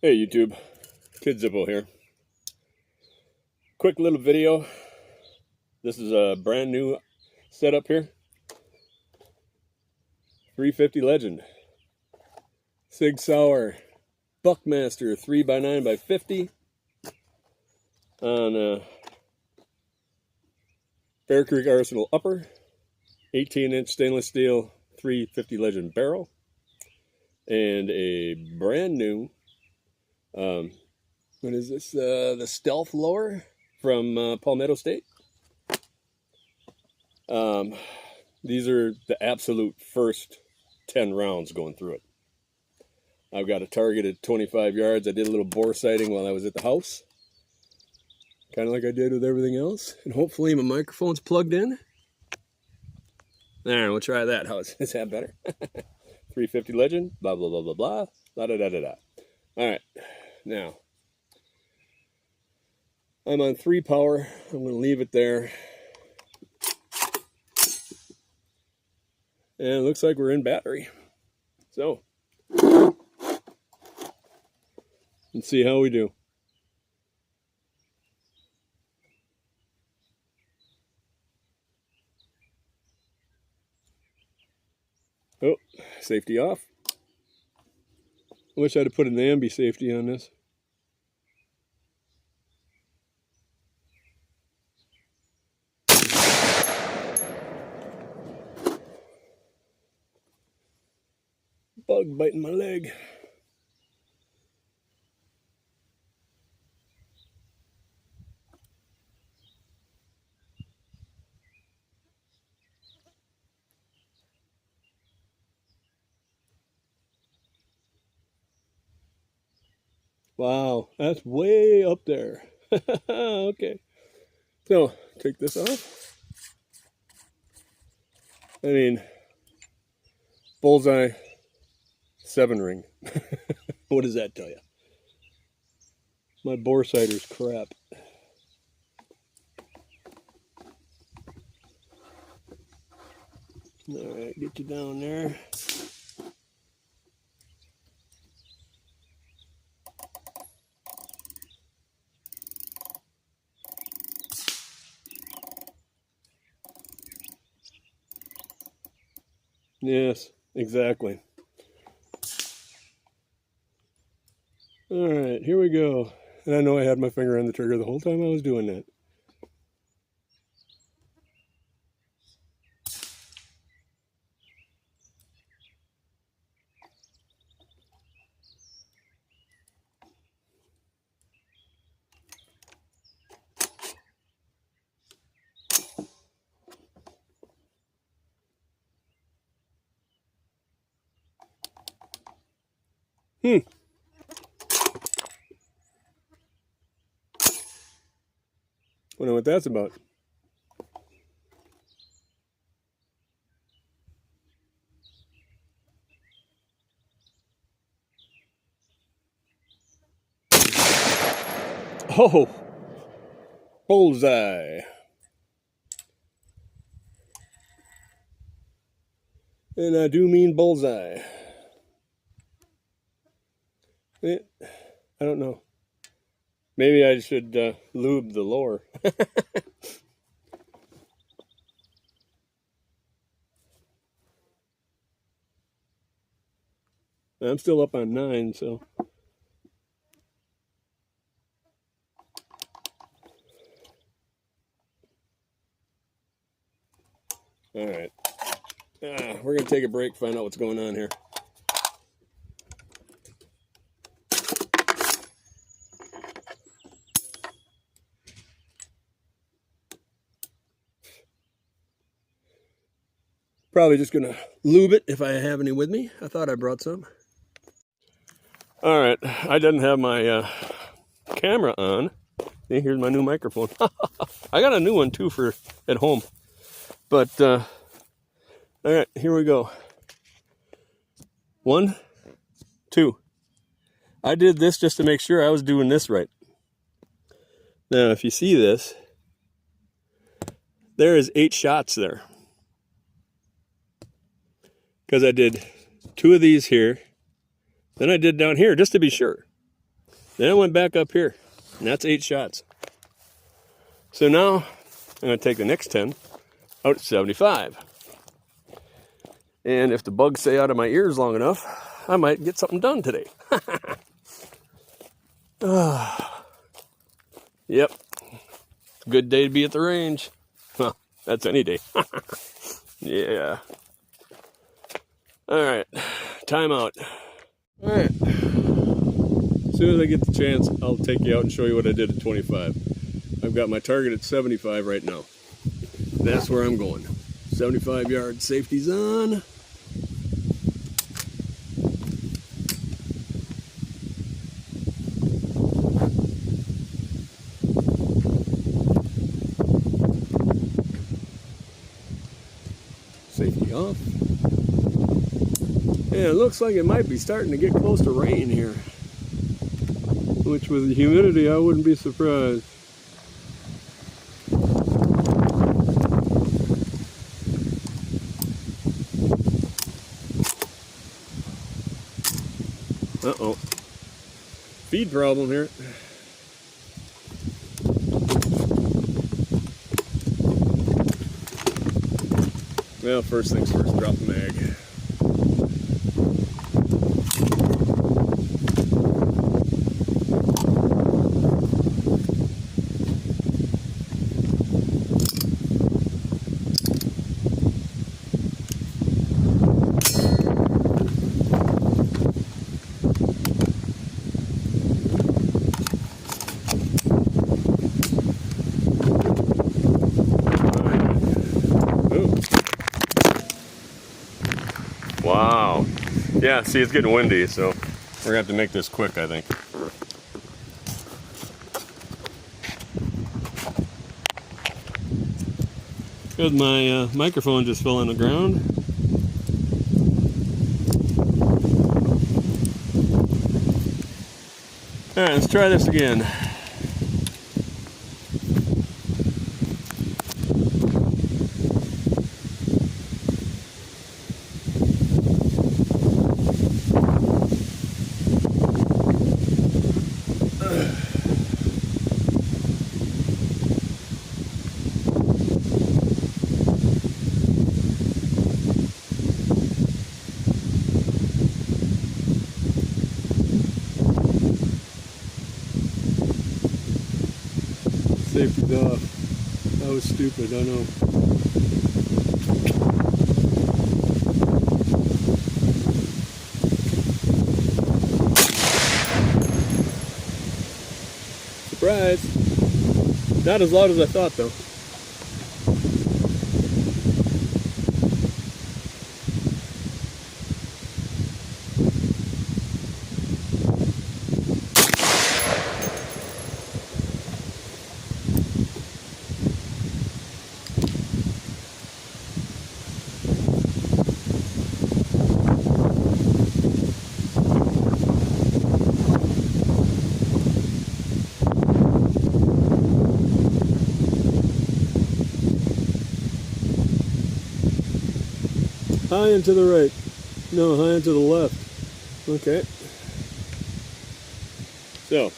Hey YouTube, Kid Zippo here. Quick little video. This is a brand new setup here. 350 Legend. Sig Sauer Buckmaster 3x9x50 on Bear Creek Arsenal upper. 18-inch stainless steel 350 Legend barrel. And a brand new what is this? The Stealth Lower from Palmetto State. These are the absolute first 10 rounds going through it. I've got a target at 25 yards. I did a little bore sighting while I was at the house. Kind of like I did with everything else. And hopefully my microphone's plugged in. There, we'll try that. Is that better? 350 Legend, blah, blah, blah, blah, blah, da, da, da, da, da. All right. Now, I'm on 3 power. I'm going to leave it there. And it looks like we're in battery. So, let's see how we do. Oh, safety off. I wish I'd have put an ambi safety on this. Bug biting my leg. Wow, that's way up there. Okay. So, take this off. I mean, bullseye 7 ring. What does that tell you? My bore sighter's crap. Alright, get you down there. Yes, exactly. All right, here we go. And I know I had my finger on the trigger the whole time I was doing that. Wonder what that's about. Oh, bullseye. And I do mean bullseye. I don't know. Maybe I should lube the lower. I'm still up on 9, so. All right. We're going to take a break, find out what's going on here. Probably just going to lube it if I have any with me. I thought I brought some. All right. I didn't have my camera on. See, here's my new microphone. I got a new one, too, for at home. But, all right, here we go. 1, 2. I did this just to make sure I was doing this right. Now, if you see this, there is 8 shots there. Because I did 2 of these here. Then I did down here just to be sure. Then I went back up here, and that's 8 shots. So now I'm going to take the next 10 out at 75. And if the bugs stay out of my ears long enough, I might get something done today. Yep. Good day to be at the range. Well, that's any day. Yeah. All right. Time out. All right. As soon as I get the chance, I'll take you out and show you what I did at 25. I've got my target at 75 right now. That's where I'm going. 75 yards, safety's on. Safety off. And it looks like it might be starting to get close to rain here. Which with the humidity, I wouldn't be surprised. Uh-oh. Feed problem here. Well, first things first, drop the mag. Wow. Yeah, see, it's getting windy, so we're gonna have to make this quick, I think. Good, my microphone just fell on the ground. All right, let's try this again. Safety's off. That was stupid, I know. Surprise! Not as loud as I thought, though. High and to the right. No, high and to the left. Okay. So,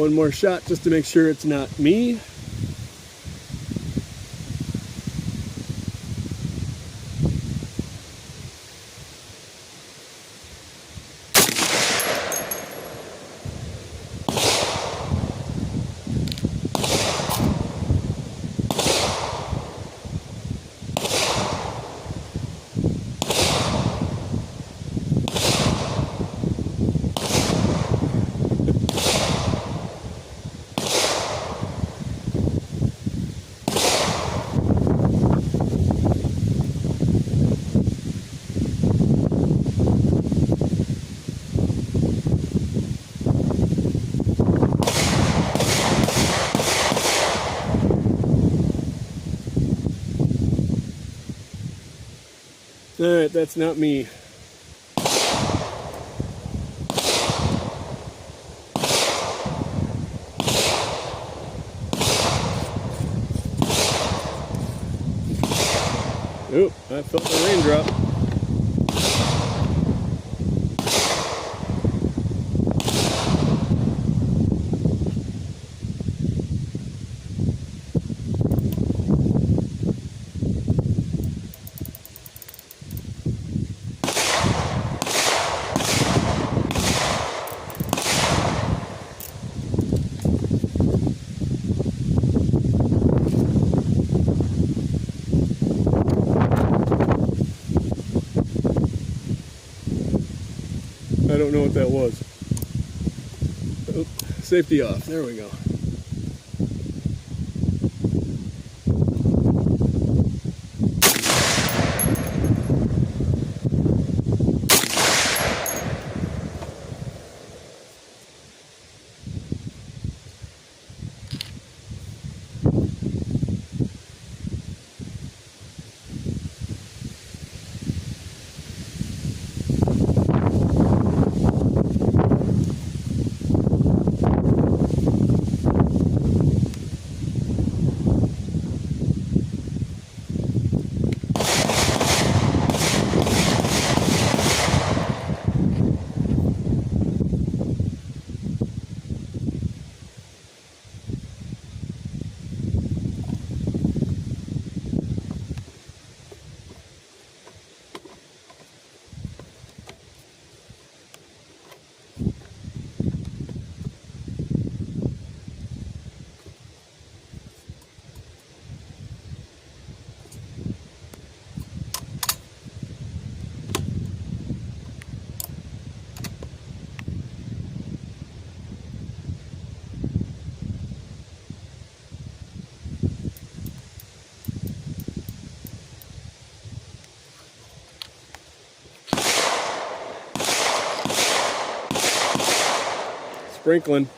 one more shot just to make sure it's not me. Alright, that's not me. Oop, I felt the raindrop. I don't know what that was. Oh, safety off. There we go. Sprinkling.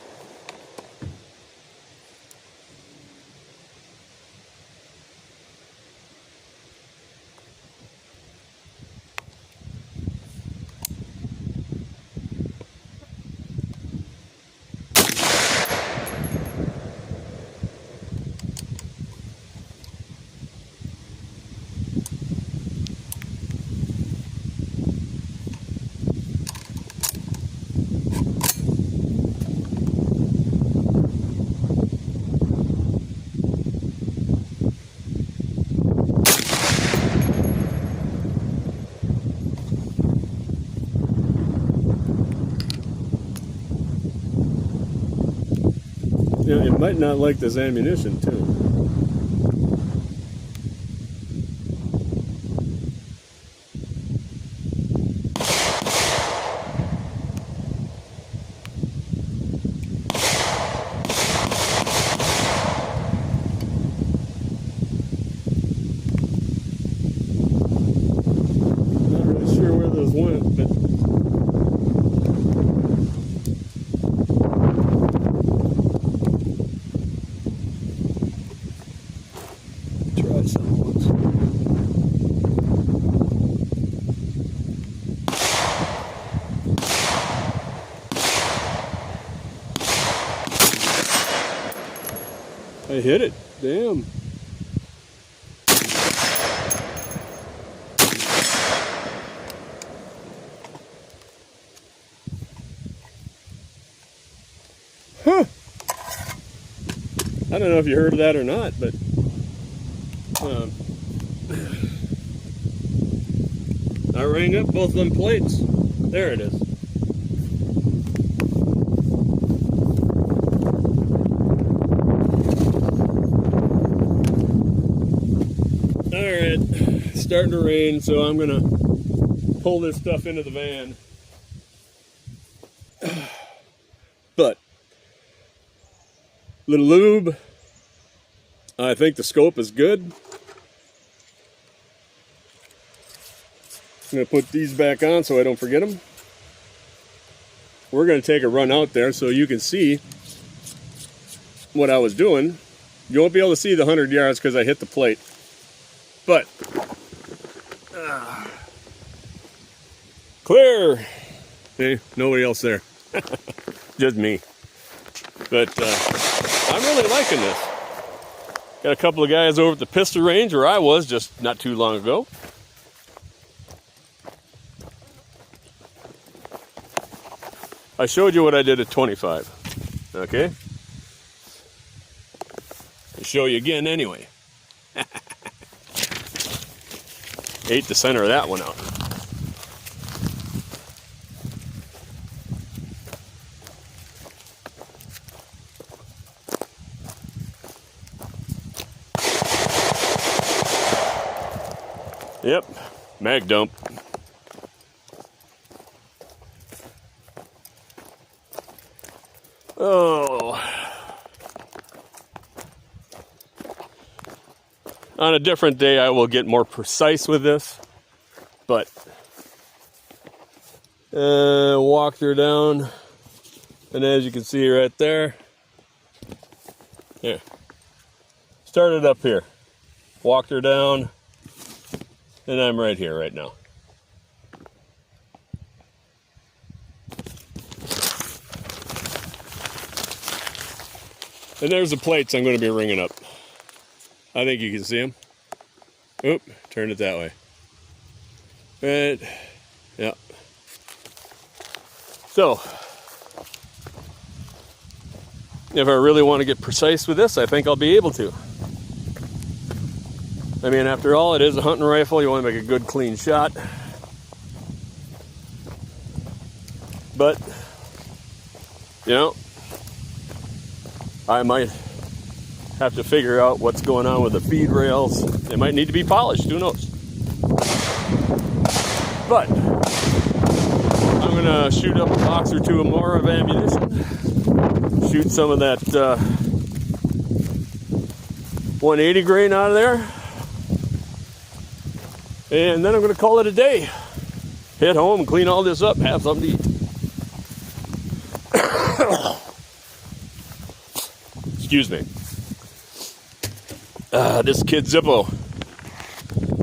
You know, you might not like this ammunition too. Not really sure where those went, but try some once. I hit it. Damn. Huh. I don't know if you heard of that or not, but I rang up both of them plates. There it is. Alright, it's starting to rain, so I'm gonna pull this stuff into the van. But little lube. I think the scope is good. I'm going to put these back on so I don't forget them. We're going to take a run out there so you can see what I was doing. You won't be able to see the 100 yards because I hit the plate. But, clear! Hey, nobody else there. Just me. But I'm really liking this. Got a couple of guys over at the pistol range where I was just not too long ago. I showed you what I did at 25. Okay? I'll show you again anyway. Ate the center of that one out. Yep, mag dump. Oh. On a different day, I will get more precise with this, but walked her down, and as you can see right there, here, started up here, walked her down, and I'm right here right now. And there's the plates I'm going to be ringing up. I think you can see them. Oop, turn it that way. Right, yeah. So, if I really want to get precise with this, I think I'll be able to. I mean, after all, it is a hunting rifle. You want to make a good, clean shot. But, you know, I might have to figure out what's going on with the feed rails. They might need to be polished, who knows? But I'm gonna shoot up a box or two more of ammunition, shoot some of that 180 grain out of there, and then I'm gonna call it a day. Head home and clean all this up, have something to eat. Excuse me. This kid Zippo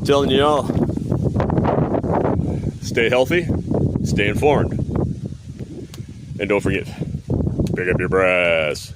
telling you all, stay healthy, stay informed, and don't forget, pick up your brass.